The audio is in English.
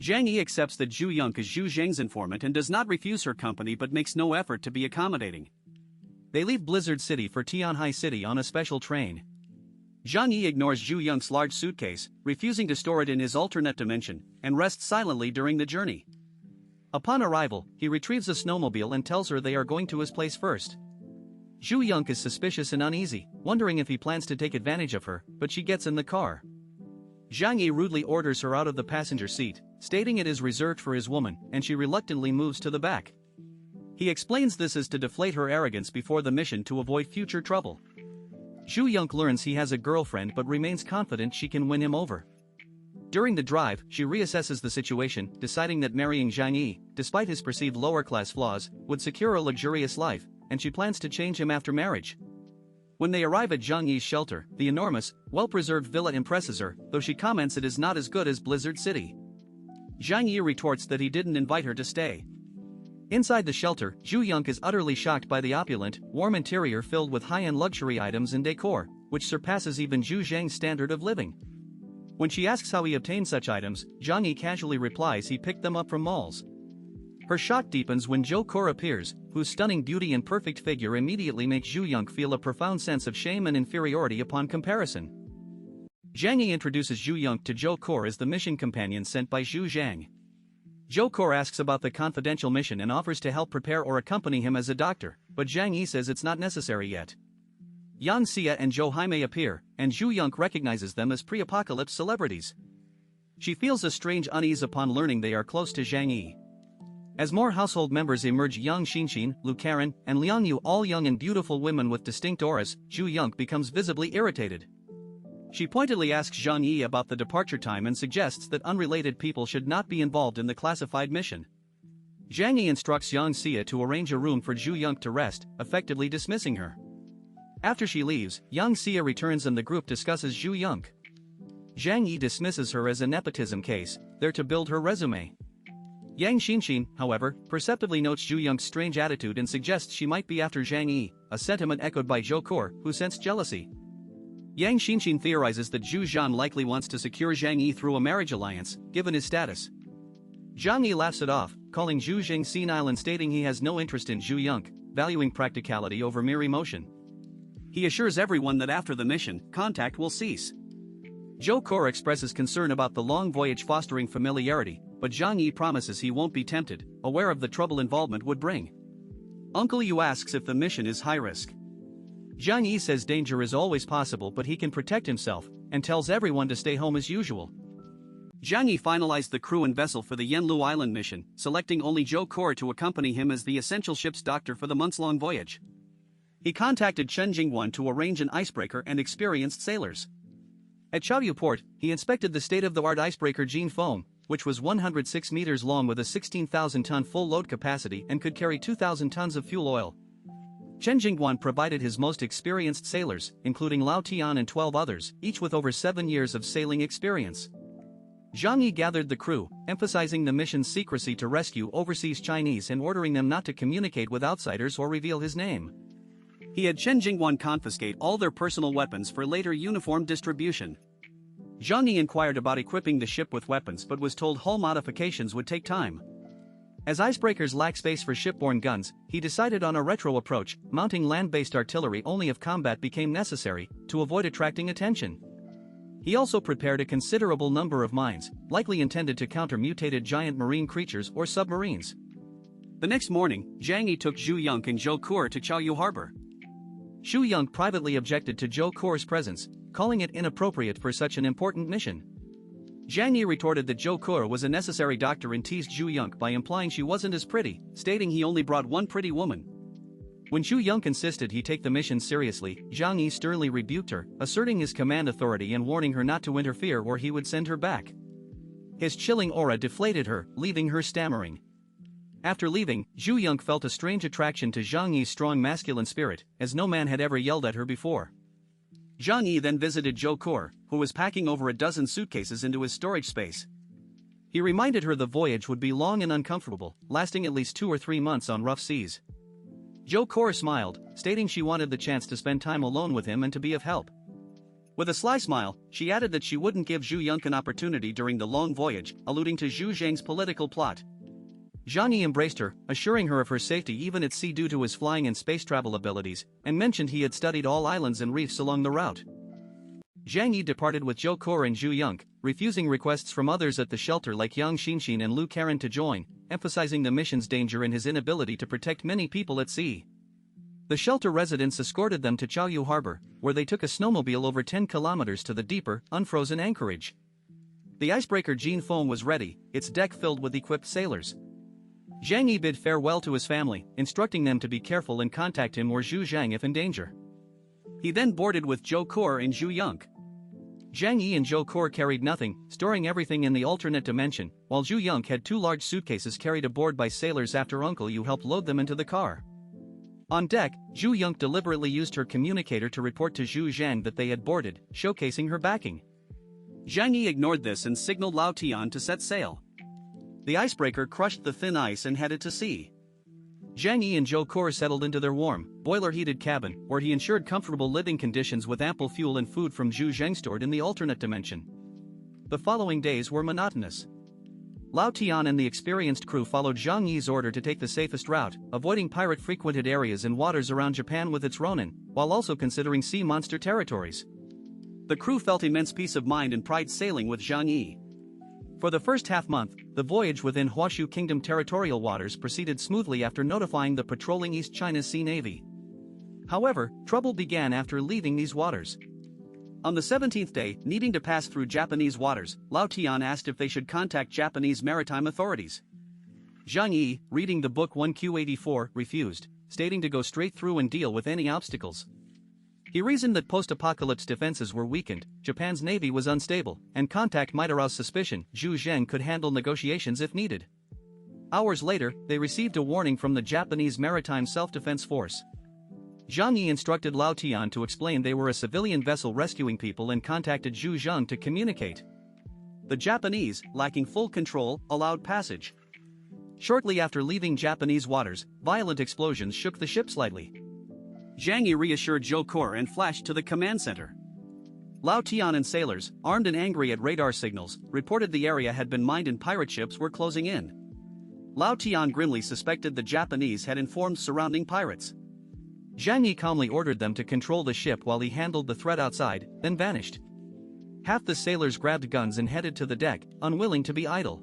Zhang Yi accepts that Zhu Yonk is Zhu Zheng's informant and does not refuse her company but makes no effort to be accommodating. They leave Blizzard City for Tianhai City on a special train. Zhang Yi ignores Zhu Yonk's large suitcase, refusing to store it in his alternate dimension, and rests silently during the journey. Upon arrival, he retrieves a snowmobile and tells her they are going to his place first. Zhu Yonk is suspicious and uneasy, wondering if he plans to take advantage of her, but she gets in the car. Zhang Yi rudely orders her out of the passenger seat, stating it is reserved for his woman, and she reluctantly moves to the back. He explains this is to deflate her arrogance before the mission to avoid future trouble. Zhu Yonk learns he has a girlfriend but remains confident she can win him over. During the drive, she reassesses the situation, deciding that marrying Zhang Yi, despite his perceived lower-class flaws, would secure a luxurious life, and she plans to change him after marriage. When they arrive at Zhang Yi's shelter, the enormous, well-preserved villa impresses her, though she comments it is not as good as Blizzard City. Zhang Yi retorts that he didn't invite her to stay. Inside the shelter, Zhu Yonk is utterly shocked by the opulent, warm interior filled with high-end luxury items and decor, which surpasses even Zhu Zheng's standard of living. When she asks how he obtained such items, Zhang Yi casually replies he picked them up from malls. Her shock deepens when Zhou Kor appears, whose stunning beauty and perfect figure immediately makes Zhu Yonk feel a profound sense of shame and inferiority upon comparison. Zhang Yi introduces Zhu Yonk to Zhou Kor as the mission companion sent by Zhu Zhang. Zhou Kor asks about the confidential mission and offers to help prepare or accompany him as a doctor, but Zhang Yi says it's not necessary yet. Yang Xia and Zhou Haimei appear, and Zhu Yonk recognizes them as pre-apocalypse celebrities. She feels a strange unease upon learning they are close to Zhang Yi. As more household members emerge, Yang Xinxin, Lu Karen, and Liang Yu, all young and beautiful women with distinct auras, Zhu Yonk becomes visibly irritated. She pointedly asks Zhang Yi about the departure time and suggests that unrelated people should not be involved in the classified mission. Zhang Yi instructs Yang Xia to arrange a room for Zhu Yonk to rest, effectively dismissing her. After she leaves, Yang Xia returns and the group discusses Zhu Yonk. Zhang Yi dismisses her as a nepotism case, there to build her resume. Yang Xinxin, however, perceptibly notes Zhu Yonk's strange attitude and suggests she might be after Zhang Yi, a sentiment echoed by Zhou Kor, who sensed jealousy. Yang Xinxin theorizes that Zhu Zhan likely wants to secure Zhang Yi through a marriage alliance, given his status. Zhang Yi laughs it off, calling Zhu Zheng senile and stating he has no interest in Zhu Yonk, valuing practicality over mere emotion. He assures everyone that after the mission, contact will cease. Zhou Kor expresses concern about the long voyage fostering familiarity, but Zhang Yi promises he won't be tempted, aware of the trouble involvement would bring. Uncle Yu asks if the mission is high risk. Zhang Yi says danger is always possible but he can protect himself, and tells everyone to stay home as usual. Zhang Yi finalized the crew and vessel for the Yanlu Island mission, selecting only Zhou Kor to accompany him as the essential ship's doctor for the months-long voyage. He contacted Chen Jingwan to arrange an icebreaker and experienced sailors. At Chaoyu Port, he inspected the state-of-the-art icebreaker Jean Foam, which was 106 meters long with a 16,000-ton full load capacity and could carry 2,000 tons of fuel oil. Chen Jingwan provided his most experienced sailors, including Lao Tian and 12 others, each with over 7 years of sailing experience. Zhang Yi gathered the crew, emphasizing the mission's secrecy to rescue overseas Chinese and ordering them not to communicate with outsiders or reveal his name. He had Chen Jingwan confiscate all their personal weapons for later uniform distribution. Zhang Yi inquired about equipping the ship with weapons but was told hull modifications would take time. As icebreakers lack space for shipborne guns, he decided on a retro approach, mounting land-based artillery only if combat became necessary, to avoid attracting attention. He also prepared a considerable number of mines, likely intended to counter mutated giant marine creatures or submarines. The next morning, Zhang Yi took Zhu Yonk and Zhou Kor to Chaoyu Harbor. Zhu Yonk privately objected to Zhou Kor's presence, calling it inappropriate for such an important mission. Zhang Yi retorted that Zhou Kor was a necessary doctor and teased Zhu Yonk by implying she wasn't as pretty, stating he only brought one pretty woman. When Zhu Yonk insisted he take the mission seriously, Zhang Yi sternly rebuked her, asserting his command authority and warning her not to interfere or he would send her back. His chilling aura deflated her, leaving her stammering. After leaving, Zhu Yonk felt a strange attraction to Zhang Yi's strong masculine spirit, as no man had ever yelled at her before. Zhang Yi then visited Zhou Kor, who was packing over a dozen suitcases into his storage space. He reminded her the voyage would be long and uncomfortable, lasting at least 2 or 3 months on rough seas. Zhou Kor smiled, stating she wanted the chance to spend time alone with him and to be of help. With a sly smile, she added that she wouldn't give Zhu Yonk an opportunity during the long voyage, alluding to Zhu Zhang's political plot. Zhang Yi embraced her, assuring her of her safety even at sea due to his flying and space travel abilities, and mentioned he had studied all islands and reefs along the route. Zhang Yi departed with Zhou Kor and Zhu Yonk, refusing requests from others at the shelter like Yang Xinxin and Lu Karen to join, emphasizing the mission's danger and his inability to protect many people at sea. The shelter residents escorted them to Chaoyu Harbor, where they took a snowmobile over 10 kilometers to the deeper, unfrozen anchorage. The icebreaker Jin Feng was ready, its deck filled with equipped sailors. Zhang Yi bid farewell to his family, instructing them to be careful and contact him or Zhu Zhang if in danger. He then boarded with Zhou Kor and Zhu Yonk. Zhang Yi and Zhou Kor carried nothing, storing everything in the alternate dimension, while Zhu Yonk had 2 large suitcases carried aboard by sailors after Uncle Yu helped load them into the car. On deck, Zhu Yonk deliberately used her communicator to report to Zhu Zhang that they had boarded, showcasing her backing. Zhang Yi ignored this and signaled Lao Tian to set sail. The icebreaker crushed the thin ice and headed to sea. Zhang Yi and Zhou Kor settled into their warm, boiler-heated cabin, where he ensured comfortable living conditions with ample fuel and food from Zhu Zhang stored in the alternate dimension. The following days were monotonous. Lao Tian and the experienced crew followed Zhang Yi's order to take the safest route, avoiding pirate-frequented areas and waters around Japan with its Ronin, while also considering sea monster territories. The crew felt immense peace of mind and pride sailing with Zhang Yi. For the first half-month, the voyage within Huashu Kingdom territorial waters proceeded smoothly after notifying the patrolling East China Sea Navy. However, trouble began after leaving these waters. On the 17th day, needing to pass through Japanese waters, Lao Tian asked if they should contact Japanese maritime authorities. Zhang Yi, reading the book 1Q84, refused, stating to go straight through and deal with any obstacles. He reasoned that post-apocalypse defenses were weakened, Japan's navy was unstable, and contact might arouse suspicion. Zhu Zhang could handle negotiations if needed. Hours later, they received a warning from the Japanese Maritime Self-Defense Force. Zhang Yi instructed Lao Tian to explain they were a civilian vessel rescuing people and contacted Zhu Zhang to communicate. The Japanese, lacking full control, allowed passage. Shortly after leaving Japanese waters, violent explosions shook the ship slightly. Zhang Yi reassured Zhou Kor and flashed to the command center. Lao Tian and sailors, armed and angry at radar signals, reported the area had been mined and pirate ships were closing in. Lao Tian grimly suspected the Japanese had informed surrounding pirates. Zhang Yi calmly ordered them to control the ship while he handled the threat outside, then vanished. Half the sailors grabbed guns and headed to the deck, unwilling to be idle.